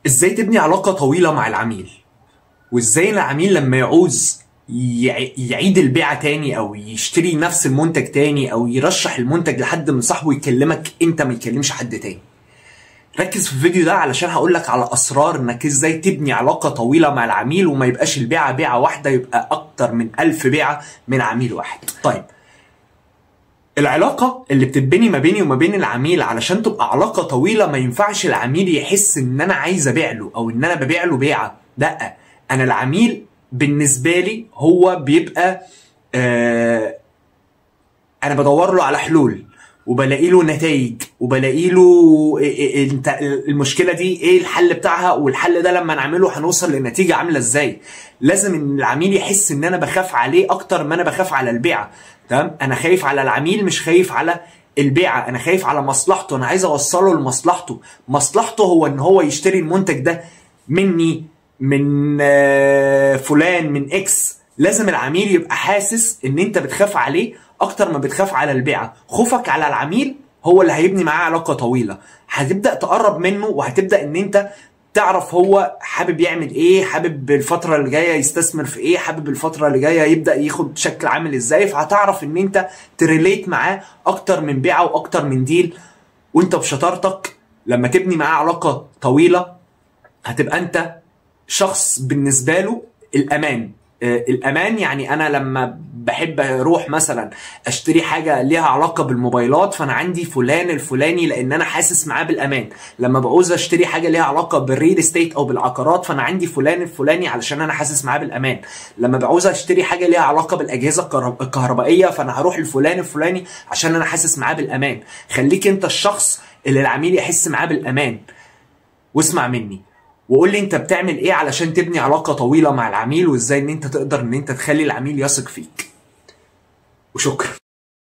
ازاي تبني علاقة طويلة مع العميل، وازاي العميل لما يعوز يعيد البيعة تاني او يشتري نفس المنتج تاني او يرشح المنتج لحد من صاحبه يكلمك انت ما يكلمش حد تاني. ركز في الفيديو ده علشان هقولك على اسرار انك ازاي تبني علاقة طويلة مع العميل وما يبقاش البيعة بيعة واحدة، يبقى اكتر من 1000 بيعة من عميل واحد. طيب، العلاقة اللي بتتبني ما بيني وما بين العميل علشان تبقى علاقة طويلة ما ينفعش العميل يحس ان انا عايز ابيع له او ان انا ببيع له بيعة. لا، انا العميل بالنسبة لي هو بيبقى انا بدور له على حلول وبلاقي له نتائج وبلاقي له انت المشكله دي ايه الحل بتاعها، والحل ده لما نعمله هنوصل لنتيجه عامله ازاي. لازم ان العميل يحس ان انا بخاف عليه اكتر ما انا بخاف على البيعه. تمام، انا خايف على العميل مش خايف على البيعه، انا خايف على مصلحته، انا عايز اوصله لمصلحته. مصلحته هو ان هو يشتري المنتج ده مني، من فلان، من اكس. لازم العميل يبقى حاسس ان انت بتخاف عليه اكتر ما بتخاف على البيعه. خوفك على العميل هو اللي هيبني معاه علاقه طويله. هتبدا تقرب منه وهتبدا ان انت تعرف هو حابب يعمل ايه، حابب الفتره اللي جايه يستثمر في ايه، حابب الفتره اللي جايه يبدا ياخد شكل عامل ازاي. فهتعرف ان انت تريليت معاه اكتر من بيعه واكتر من ديل. وانت بشطارتك لما تبني معاه علاقه طويله هتبقى انت شخص بالنسبه له الامان. الامان يعني انا لما بحب اروح مثلا اشتري حاجه ليها علاقه بالموبايلات فانا عندي فلان الفلاني لان انا حاسس معاه بالامان. لما بعوز اشتري حاجه ليها علاقه بالريل استيت او بالعقارات فانا عندي فلان الفلاني علشان انا حاسس معاه بالامان. لما بعوز اشتري حاجه ليها علاقه بالاجهزه الكهربائيه فانا هروح لفلان الفلاني عشان انا حاسس معاه بالامان. خليك انت الشخص اللي العميل يحس معاه بالامان. واسمع مني وقول لي انت بتعمل ايه علشان تبني علاقة طويلة مع العميل، وازاي ان انت تقدر ان انت تخلي العميل يثق فيك. وشكرا.